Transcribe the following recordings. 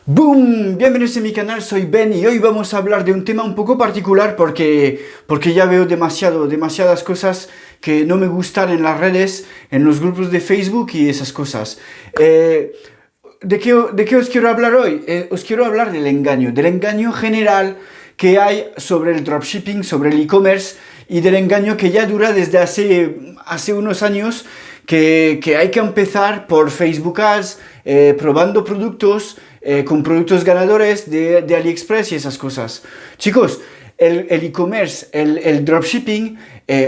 ¡Boom! Bienvenidos a mi canal, soy Ben y hoy vamos a hablar de un tema un poco particular porque ya veo demasiadas cosas que no me gustan en las redes, en los grupos de Facebook y esas cosas. ¿De qué os quiero hablar hoy? Os quiero hablar del engaño general que hay sobre el dropshipping, sobre el e-commerce y del engaño que ya dura desde hace unos años que hay que empezar por Facebook Ads, probando productos, con productos ganadores de AliExpress y esas cosas. Chicos, el e-commerce, el dropshipping,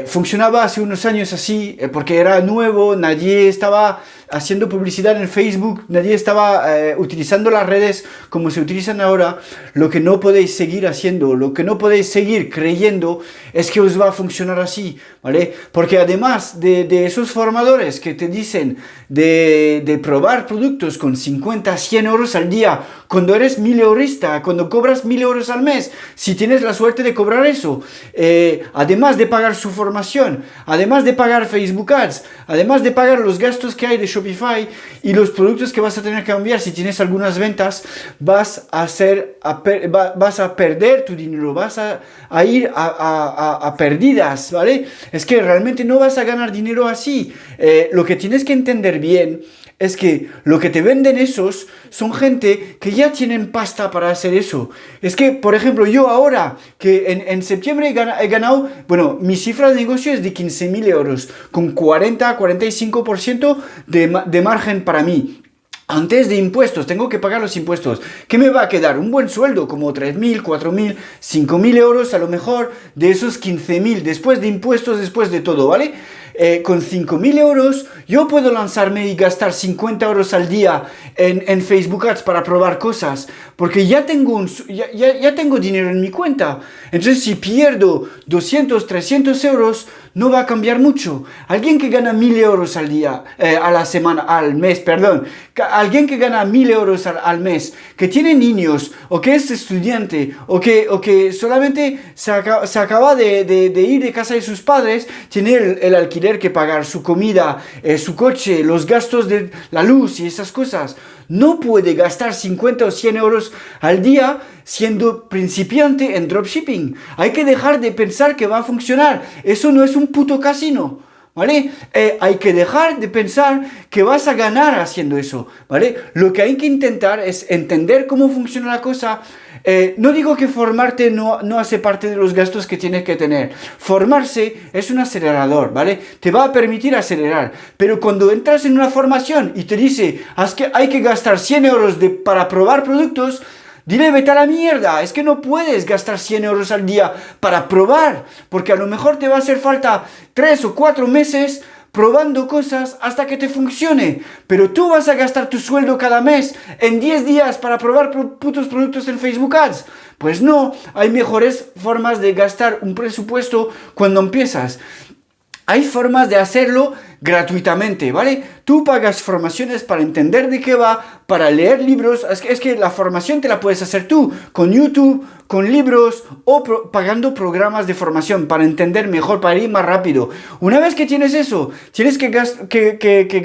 funcionaba hace unos años así, porque era nuevo, nadie estaba haciendo publicidad en Facebook, nadie estaba utilizando las redes como se utilizan ahora. Lo que no podéis seguir haciendo, lo que no podéis seguir creyendo es que os va a funcionar así, ¿vale? Porque además de esos formadores que te dicen de probar productos con 50, 100 euros al día, cuando eres 1000eurista, cuando cobras 1000 euros al mes, si tienes la suerte de cobrar eso, además de pagar su formación, además de pagar Facebook Ads, además de pagar los gastos que hay de Shopify y los productos que vas a tener que cambiar si tienes algunas ventas, vas a perder tu dinero, vas a ir a pérdidas, ¿vale? Es que realmente no vas a ganar dinero así. Lo que tienes que entender bien es que lo que te venden esos son gente que ya tienen pasta para hacer eso. Es que, por ejemplo, yo ahora, que en septiembre he ganado, bueno, mi cifra de negocio es de 15.000 euros, con 40-45% de margen para mí. Antes de impuestos, tengo que pagar los impuestos. ¿Qué me va a quedar? Un buen sueldo, como 3.000, 4.000, 5.000 euros a lo mejor, de esos 15.000, después de impuestos, después de todo, ¿vale? Con 5.000 euros yo puedo lanzarme y gastar 50 euros al día en Facebook Ads para probar cosas, porque ya tengo dinero en mi cuenta. Entonces si pierdo 200, 300 euros, no va a cambiar mucho. Alguien que gana 1.000 euros al día, a la semana, al mes, perdón, alguien que gana 1.000 euros al mes, que tiene niños, o que es estudiante, o que solamente se acaba de ir de casa de sus padres, tiene el alquiler que pagar, su comida, su coche, los gastos de la luz y esas cosas. No puede gastar 50 o 100 euros al día siendo principiante en dropshipping. Hay que dejar de pensar que va a funcionar. Eso no es un puto casino, ¿vale? Hay que dejar de pensar que vas a ganar haciendo eso, ¿vale? Lo que hay que intentar es entender cómo funciona la cosa. No digo que formarte no hace parte de los gastos que tienes que tener. Formarse es un acelerador, ¿vale? Te va a permitir acelerar. Pero cuando entras en una formación y te dice que hay que gastar 100 euros para probar productos, dile, vete a la mierda, es que no puedes gastar 100 euros al día para probar, porque a lo mejor te va a hacer falta 3 o 4 meses probando cosas hasta que te funcione. Pero tú vas a gastar tu sueldo cada mes en 10 días para probar putos productos en Facebook Ads. Pues no, hay mejores formas de gastar un presupuesto cuando empiezas. Hay formas de hacerlo gratuitamente, ¿vale? Tú pagas formaciones para entender de qué va, para leer libros. Es que la formación te la puedes hacer tú, con YouTube, con libros o pagando programas de formación para entender mejor, para ir más rápido. Una vez que tienes eso, tienes que gastar que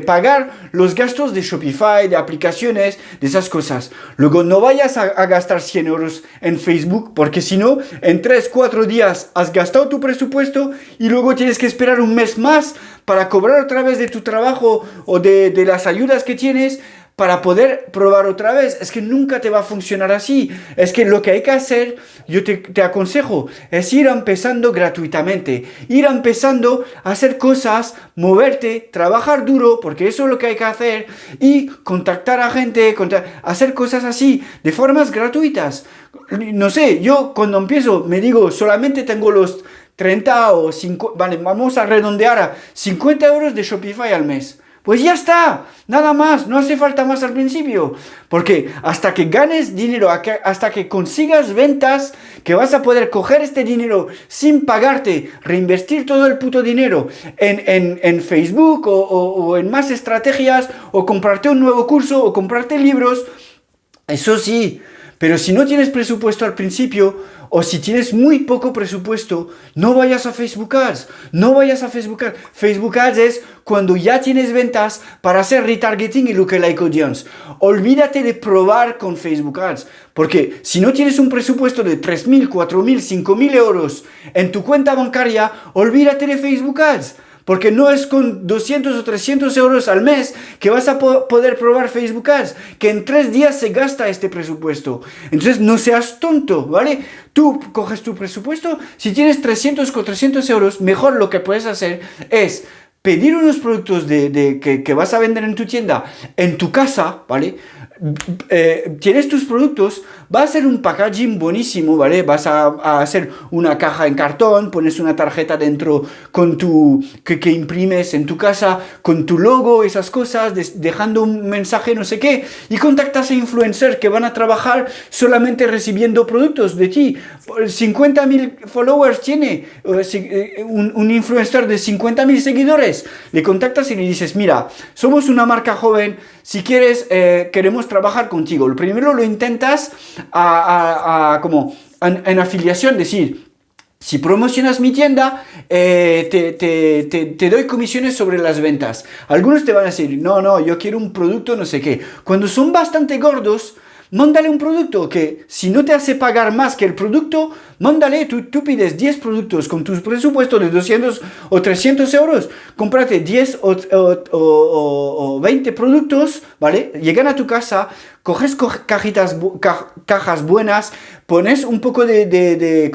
pagar los gastos de Shopify, de aplicaciones, de esas cosas. Luego no vayas a gastar 100 euros en Facebook, porque si no, en 3-4 días has gastado tu presupuesto y luego tienes que esperar un mes más para cobrar otra vez de tu trabajo o de las ayudas que tienes para poder probar otra vez. Es que nunca te va a funcionar así. Es que lo que hay que hacer, yo te aconsejo, es ir empezando gratuitamente, ir empezando a hacer cosas, moverte, trabajar duro, porque eso es lo que hay que hacer, y contactar a gente, hacer cosas así, de formas gratuitas. No sé, yo cuando empiezo me digo, solamente tengo los 30 o 5, vale, vamos a redondear a 50 euros de Shopify al mes. Pues ya está, nada más, no hace falta más al principio, porque hasta que ganes dinero, hasta que consigas ventas, que vas a poder coger este dinero sin pagarte, reinvestir todo el puto dinero en Facebook o en más estrategias, o comprarte un nuevo curso, o comprarte libros, eso sí. Pero si no tienes presupuesto al principio, o si tienes muy poco presupuesto, no vayas a Facebook Ads. No vayas a Facebook Ads. Facebook Ads es cuando ya tienes ventas para hacer retargeting y lookalike audience. Olvídate de probar con Facebook Ads. Porque si no tienes un presupuesto de 3.000, 4.000, 5.000 euros en tu cuenta bancaria, olvídate de Facebook Ads. Porque no es con 200 o 300 euros al mes que vas a poder probar Facebook Ads, que en 3 días se gasta este presupuesto. Entonces no seas tonto, ¿vale? Tú coges tu presupuesto, si tienes 300 o 300 euros, mejor lo que puedes hacer es pedir unos productos que vas a vender en tu tienda, en tu casa, ¿vale? Tienes tus productos, va a ser un packaging buenísimo, ¿vale? Vas a hacer una caja en cartón, pones una tarjeta dentro con que imprimes en tu casa, con tu logo, esas cosas, dejando un mensaje no sé qué, y contactas a influencers que van a trabajar solamente recibiendo productos de ti. 50.000 followers tiene un influencer de 50.000 seguidores. Le contactas y le dices, mira, somos una marca joven, si quieres, queremos trabajar contigo. Lo primero lo intentas como en afiliación, decir, si promocionas mi tienda, te doy comisiones sobre las ventas. Algunos te van a decir, no, yo quiero un producto no sé qué. Cuando son bastante gordos, mándale un producto que si no te hace pagar más que el producto, mándale, tú pides 10 productos con tu presupuesto de 200 o 300 euros, cómprate 10 o 20 productos, ¿vale? Llegan a tu casa, coges cajas buenas, pones un poco de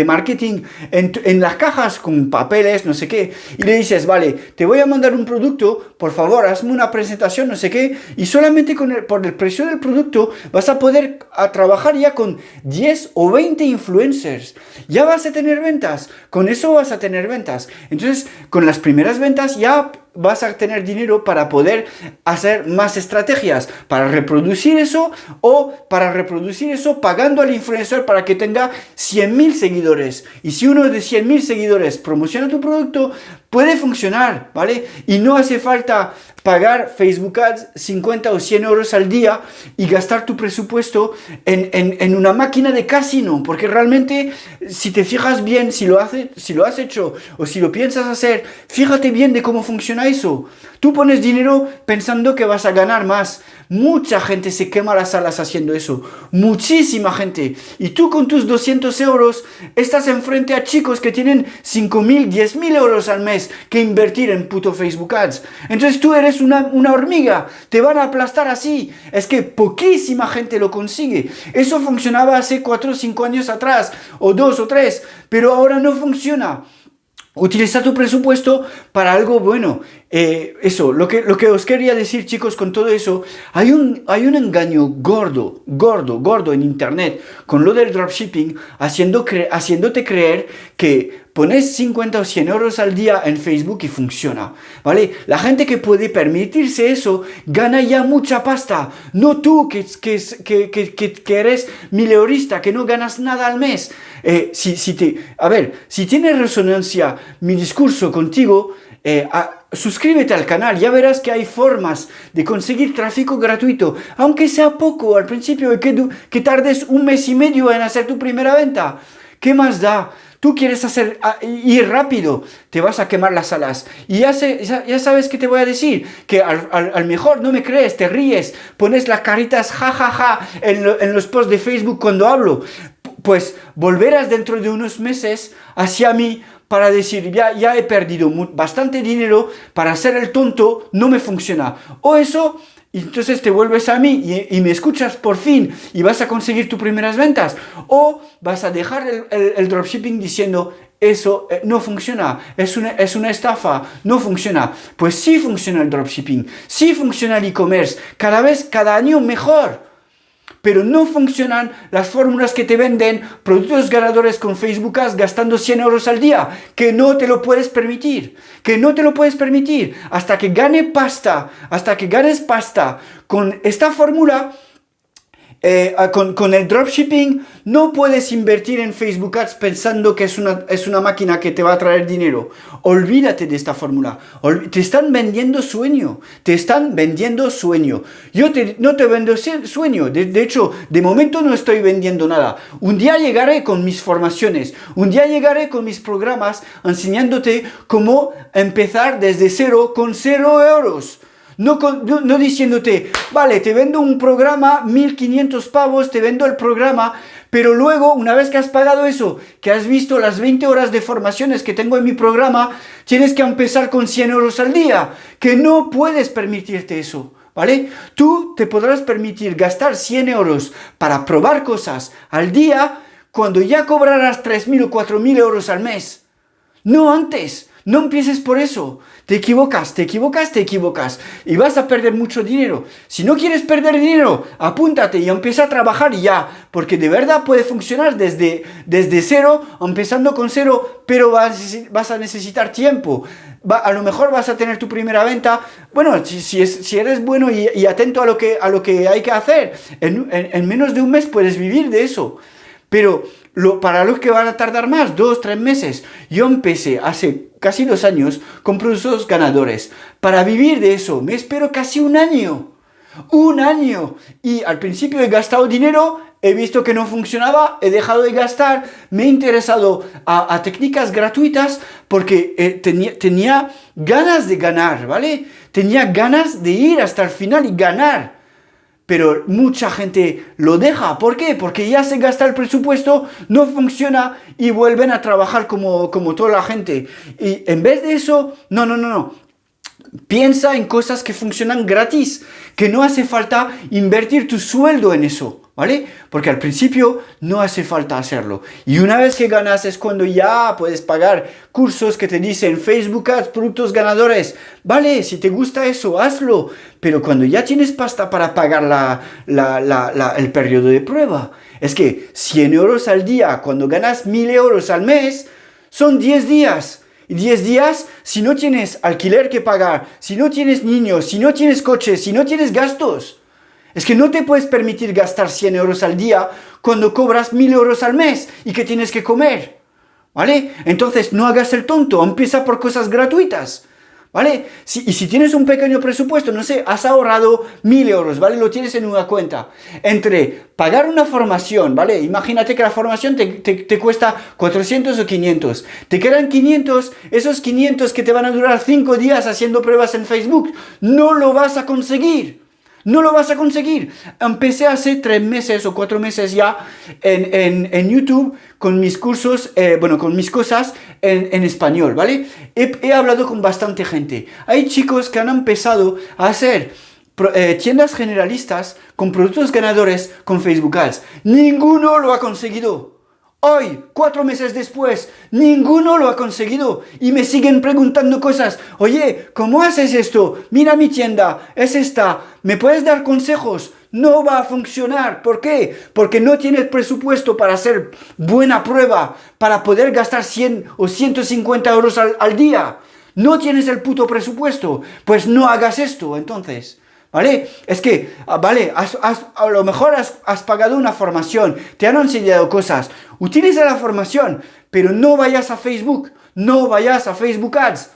marketing en las cajas con papeles, no sé qué, y le dices, vale, te voy a mandar un producto, por favor, hazme una presentación, no sé qué, y solamente por el precio del producto vas a poder trabajar ya con 10 o 20 influencers. Ya vas a tener ventas, con eso vas a tener ventas. Entonces, con las primeras ventas ya vas a tener dinero para poder hacer más estrategias, para reproducir eso pagando al influencer para que tenga 100.000 seguidores. Y si uno de 100.000 seguidores promociona tu producto, puede funcionar, ¿vale? Y no hace falta pagar Facebook Ads 50 o 100 euros al día y gastar tu presupuesto en una máquina de casino, porque realmente, si te fijas bien, si lo has hecho o si lo piensas hacer, fíjate bien de cómo funciona eso. Tú pones dinero pensando que vas a ganar más. Mucha gente se quema las alas haciendo eso. Muchísima gente. Y tú con tus 200 euros estás enfrente a chicos que tienen 5.000, 10.000 euros al mes que invertir en puto Facebook Ads. Entonces tú eres una hormiga. Te van a aplastar así. Es que poquísima gente lo consigue. Eso funcionaba hace 4 o 5 años atrás. O 2 o 3. Pero ahora no funciona. Utiliza tu presupuesto para algo bueno. Eso, lo que os quería decir, chicos, con todo eso, hay un engaño gordo en internet con lo del dropshipping, haciéndote creer que pones 50 o 100 euros al día en Facebook y funciona, ¿vale? La gente que puede permitirse eso gana ya mucha pasta. No tú, que eres mileurista, que no ganas nada al mes. Si tiene resonancia mi discurso contigo, suscríbete al canal, ya verás que hay formas de conseguir tráfico gratuito, aunque sea poco al principio, que tardes 1 mes y medio en hacer tu primera venta. ¿Qué más da? Tú quieres ir rápido, te vas a quemar las alas. Y ya sabes qué te voy a decir, que al mejor no me crees, te ríes, pones las caritas jajaja en los posts de Facebook cuando hablo. Pues volverás dentro de unos meses hacia mí para decir, ya he perdido bastante dinero para hacer el tonto, no me funciona. O eso, y entonces te vuelves a mí y me escuchas por fin y vas a conseguir tus primeras ventas. O vas a dejar el dropshipping diciendo, eso no funciona, es una estafa, no funciona. Pues sí funciona el dropshipping, sí funciona el e-commerce, cada año mejor. Pero no funcionan las fórmulas que te venden productos ganadores con Facebook Ads gastando 100 euros al día, que no te lo puedes permitir, hasta que ganes pasta con esta fórmula. Con el dropshipping no puedes invertir en Facebook Ads pensando que es una máquina que te va a traer dinero. Olvídate de esta fórmula. Te están vendiendo sueño. Te están vendiendo sueño. No te vendo sueño. De hecho, de momento no estoy vendiendo nada. Un día llegaré con mis formaciones. Un día llegaré con mis programas enseñándote cómo empezar desde cero con 0 euros. No diciéndote, vale, te vendo un programa, 1.500 pavos, te vendo el programa, pero luego, una vez que has pagado eso, que has visto las 20 horas de formaciones que tengo en mi programa, tienes que empezar con 100 euros al día, que no puedes permitirte eso, ¿vale? Tú te podrás permitir gastar 100 euros para probar cosas al día cuando ya cobrarás 3.000 o 4.000 euros al mes. No antes. No empieces por eso. Te equivocas y vas a perder mucho dinero. Si no quieres perder dinero, apúntate y empieza a trabajar ya, porque de verdad puede funcionar desde cero, empezando con cero, pero vas a necesitar tiempo. A lo mejor vas a tener tu primera venta. Bueno, si eres bueno y atento a lo que hay que hacer, en menos de un mes puedes vivir de eso. Pero para los que van a tardar más, 2, 3 meses, yo empecé hace casi 2 años con productos ganadores. Para vivir de eso, me espero casi un año. Un año. Y al principio he gastado dinero, he visto que no funcionaba, he dejado de gastar, me he interesado a técnicas gratuitas porque tenía ganas de ganar, ¿vale? Tenía ganas de ir hasta el final y ganar. Pero mucha gente lo deja. ¿Por qué? Porque ya se gasta el presupuesto, no funciona y vuelven a trabajar como toda la gente. Y en vez de eso, no. Piensa en cosas que funcionan gratis, que no hace falta invertir tu sueldo en eso, ¿vale? Porque al principio no hace falta hacerlo. Y una vez que ganas es cuando ya puedes pagar cursos que te dicen Facebook Ads, productos ganadores. Vale, si te gusta eso, hazlo. Pero cuando ya tienes pasta para pagar el periodo de prueba, es que 100 euros al día, cuando ganas 1.000 euros al mes, son 10 días. Y 10 días, si no tienes alquiler que pagar, si no tienes niños, si no tienes coches, si no tienes gastos, es que no te puedes permitir gastar 100 euros al día cuando cobras 1.000 euros al mes y que tienes que comer, ¿vale? Entonces no hagas el tonto, empieza por cosas gratuitas, ¿vale? Y si tienes un pequeño presupuesto, no sé, has ahorrado 1.000 euros, ¿vale? Lo tienes en una cuenta. Entre pagar una formación, ¿vale? Imagínate que la formación te cuesta 400 o 500. Te quedan 500, esos 500 que te van a durar 5 días haciendo pruebas en Facebook, no lo vas a conseguir. No lo vas a conseguir. Empecé hace 3 meses o 4 meses ya en YouTube con mis cursos, con mis cosas en español, ¿vale? He hablado con bastante gente. Hay chicos que han empezado a hacer tiendas generalistas con productos ganadores con Facebook Ads. Ninguno lo ha conseguido. Hoy, 4 meses después, ninguno lo ha conseguido y me siguen preguntando cosas. Oye, ¿cómo haces esto? Mira mi tienda, es esta. ¿Me puedes dar consejos? No va a funcionar. ¿Por qué? Porque no tienes presupuesto para hacer buena prueba, para poder gastar 100 o 150 euros al día. No tienes el puto presupuesto. Pues no hagas esto, entonces. ¿Vale? Es que, vale, a lo mejor has pagado una formación, te han enseñado cosas, utiliza la formación, pero no vayas a Facebook, no vayas a Facebook Ads.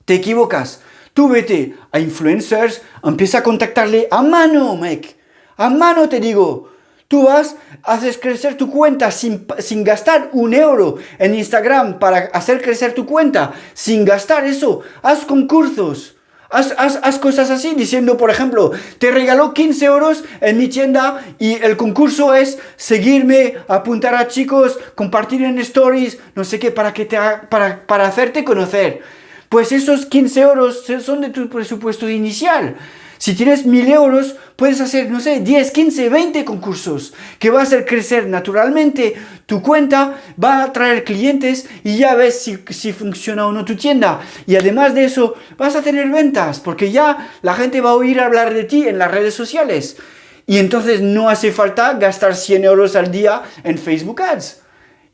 Te equivocas. Tú vete a influencers, empieza a contactarle a mano, mec. A mano te digo. Tú haces crecer tu cuenta sin gastar 1 euro en Instagram para hacer crecer tu cuenta, sin gastar eso. Haz concursos. Haz cosas así, diciendo, por ejemplo, te regaló 15 euros en mi tienda y el concurso es seguirme, apuntar a chicos, compartir en stories, no sé qué, para hacerte conocer. Pues esos 15 euros son de tu presupuesto inicial. Si tienes 1.000 euros, puedes hacer, no sé, 10, 15, 20 concursos que va a hacer crecer naturalmente tu cuenta, va a traer clientes y ya ves si funciona o no tu tienda. Y además de eso, vas a tener ventas porque ya la gente va a oír hablar de ti en las redes sociales. Y entonces no hace falta gastar 100 euros al día en Facebook Ads.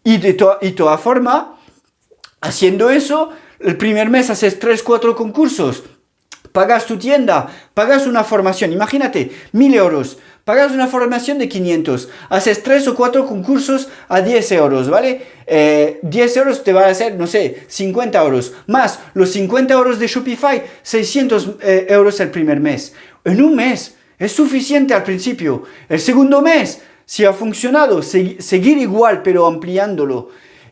Y de toda forma, haciendo eso, el primer mes haces 3, 4 concursos. pagas tu tienda, pagas una formación, imagínate, 1.000 euros, pagas una formación de 500, haces 3 o 4 concursos a 10 euros, ¿vale? 10 euros te va a hacer, no sé, 50 euros, más los 50 euros de Shopify, 600 euros el primer mes. En un mes es suficiente al principio. El segundo mes, si ha funcionado, seguir igual, pero ampliándolo.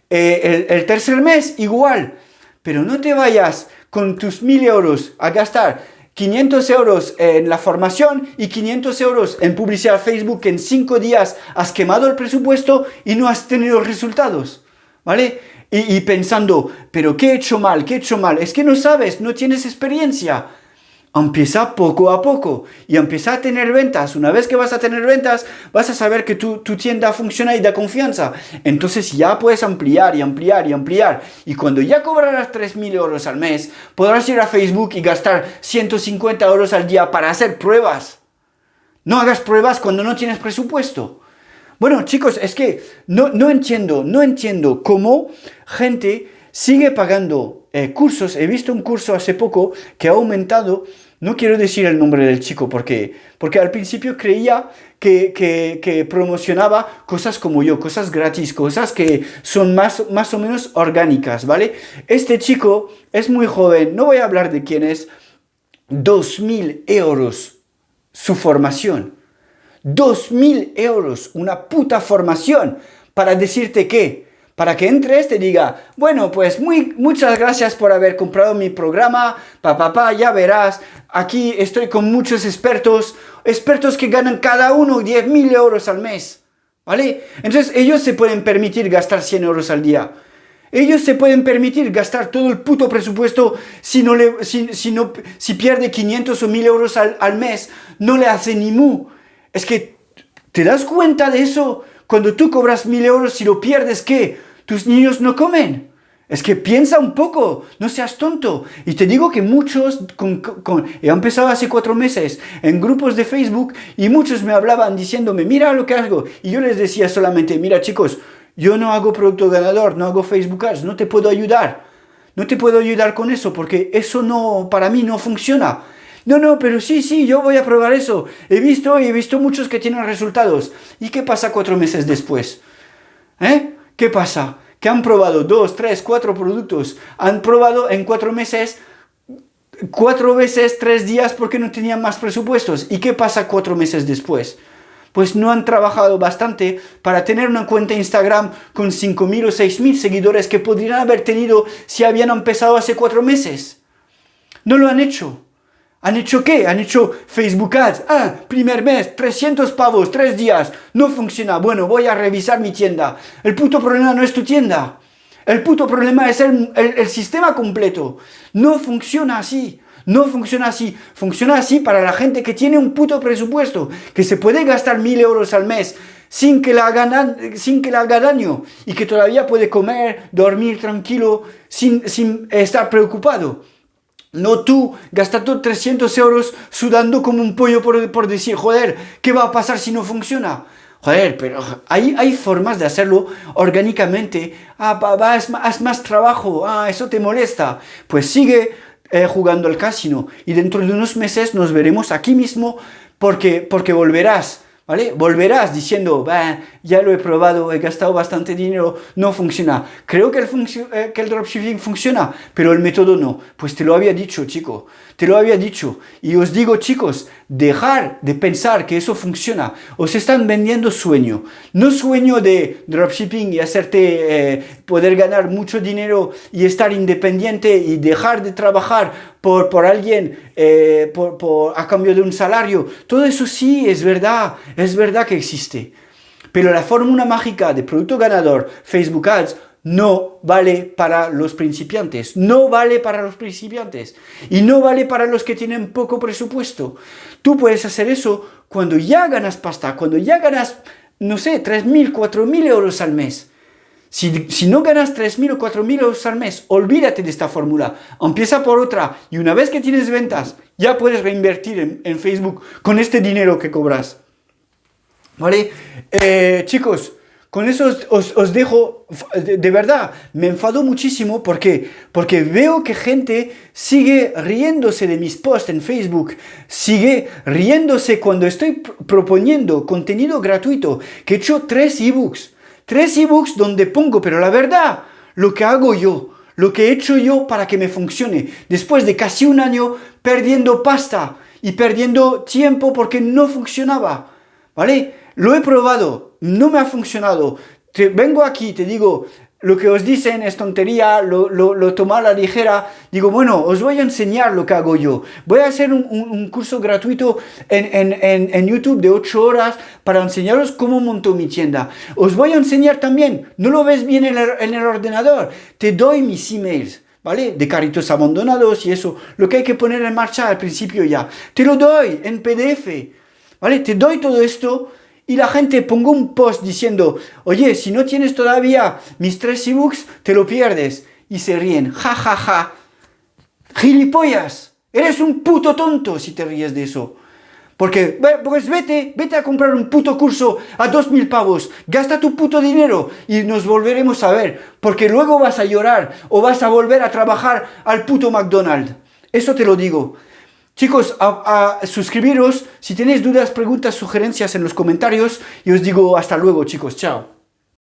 El tercer mes, igual. Pero no te vayas con tus 1.000 euros a gastar 500 euros en la formación y 500 euros en publicidad Facebook, que en 5 días has quemado el presupuesto y no has tenido resultados, ¿vale? Y pensando, pero ¿qué he hecho mal? ¿Qué he hecho mal? Es que no sabes, no tienes experiencia. Empieza poco a poco y empieza a tener ventas. Una vez que vas a tener ventas, vas a saber que tu tienda funciona y da confianza. Entonces ya puedes ampliar y ampliar y ampliar. Y cuando ya cobrarás 3.000 euros al mes, podrás ir a Facebook y gastar 150 euros al día para hacer pruebas. No hagas pruebas cuando no tienes presupuesto. Bueno, chicos, es que no entiendo cómo gente sigue pagando cursos. He visto un curso hace poco que ha aumentado. No quiero decir el nombre del chico porque al principio creía que promocionaba cosas como yo, cosas gratis, cosas que son más o menos orgánicas, ¿vale? Este chico es muy joven, no voy a hablar de quién es. 2.000 euros su formación. 2.000 euros, una puta formación, para decirte que, para que entres te diga, bueno, pues muchas gracias por haber comprado mi programa, ya verás, aquí estoy con muchos expertos que ganan cada uno 10.000 euros al mes, ¿vale? Entonces ellos se pueden permitir gastar 100 euros al día. Ellos se pueden permitir gastar todo el puto presupuesto si pierde 500 o 1.000 euros al mes, no le hace ni mu. Es que, ¿te das cuenta de eso? Cuando tú cobras 1.000 euros, si lo pierdes, ¿qué? ¿Tus niños no comen? Es que piensa un poco, no seas tonto. Y te digo que muchos, he empezado hace 4 meses en grupos de Facebook y muchos me hablaban diciéndome, mira lo que hago. Y yo les decía solamente, mira chicos, yo no hago producto ganador, no hago Facebook Ads, no te puedo ayudar. No te puedo ayudar con eso porque eso no, para mí no funciona. No, pero sí, yo voy a probar eso. He visto muchos que tienen resultados. ¿Y qué pasa 4 meses después? ¿Qué pasa? Que han probado 2, 3, 4 productos. Han probado en 4 meses 4 veces 3 días porque no tenían más presupuestos. ¿Y qué pasa 4 meses después? Pues no han trabajado bastante para tener una cuenta Instagram con 5.000 o 6.000 seguidores que podrían haber tenido si habían empezado hace 4 meses. No lo han hecho. ¿Han hecho qué? Han hecho Facebook Ads. Primer mes, 300 pavos, 3 días. No funciona. Bueno, voy a revisar mi tienda. El puto problema no es tu tienda. El puto problema es el sistema completo. No funciona así. No funciona así. Funciona así para la gente que tiene un puto presupuesto, que se puede gastar 1.000 euros al mes sin que le haga daño y que todavía puede comer, dormir tranquilo, sin estar preocupado. No tú gastando 300 euros sudando como un pollo por decir, joder, ¿qué va a pasar si no funciona? Joder, pero hay formas de hacerlo orgánicamente. Es más trabajo. Eso te molesta. Pues sigue jugando al casino. Y dentro de unos meses nos veremos aquí mismo porque volverás. ¿Vale? Volverás diciendo, ya lo he probado, he gastado bastante dinero, no funciona. Creo que el dropshipping funciona, pero el método no. Pues te lo había dicho, chico, te lo había dicho. Y os digo, chicos, dejar de pensar que eso funciona. Os están vendiendo sueño. No sueño de dropshipping y hacerte poder ganar mucho dinero y estar independiente y dejar de trabajar por alguien a cambio de un salario. Todo eso sí, es verdad que existe. Pero la fórmula mágica de producto ganador, Facebook Ads, no vale para los principiantes. No vale para los principiantes. Y no vale para los que tienen poco presupuesto. Tú puedes hacer eso cuando ya ganas pasta, cuando ya ganas, no sé, 3.000, 4.000 euros al mes. Si no ganas 3.000 o 4.000 euros al mes, olvídate de esta fórmula. Empieza por otra. Y una vez que tienes ventas, ya puedes reinvertir en Facebook con este dinero que cobras. ¿Vale? Chicos, Con eso os dejo, de verdad, me enfado muchísimo porque veo que gente sigue riéndose de mis posts en Facebook, sigue riéndose cuando estoy proponiendo contenido gratuito, que he hecho tres ebooks donde pongo, pero la verdad, lo que hago yo, lo que he hecho yo para que me funcione, después de casi un año perdiendo pasta y perdiendo tiempo porque no funcionaba, ¿vale? Lo he probado, no me ha funcionado. Vengo aquí, te digo, lo que os dicen es tontería, lo tomo a la ligera. Digo, bueno, os voy a enseñar lo que hago yo. Voy a hacer un curso gratuito en YouTube de 8 horas para enseñaros cómo monto mi tienda. Os voy a enseñar también, no lo ves bien en el ordenador, te doy mis emails. ¿Vale? De carritos abandonados y eso, lo que hay que poner en marcha al principio ya. Te lo doy en PDF, ¿vale? Te doy todo esto y la gente pongo un post diciendo, oye, si no tienes todavía mis 3 ebooks, te lo pierdes. Y se ríen, ja, ja, ja. ¡Gilipollas! Eres un puto tonto si te ríes de eso. Porque, pues vete a comprar un puto curso a 2.000 pavos, gasta tu puto dinero y nos volveremos a ver, porque luego vas a llorar o vas a volver a trabajar al puto McDonald's. Eso te lo digo. Chicos, a suscribiros, si tenéis dudas, preguntas, sugerencias en los comentarios y os digo hasta luego, chicos, chao.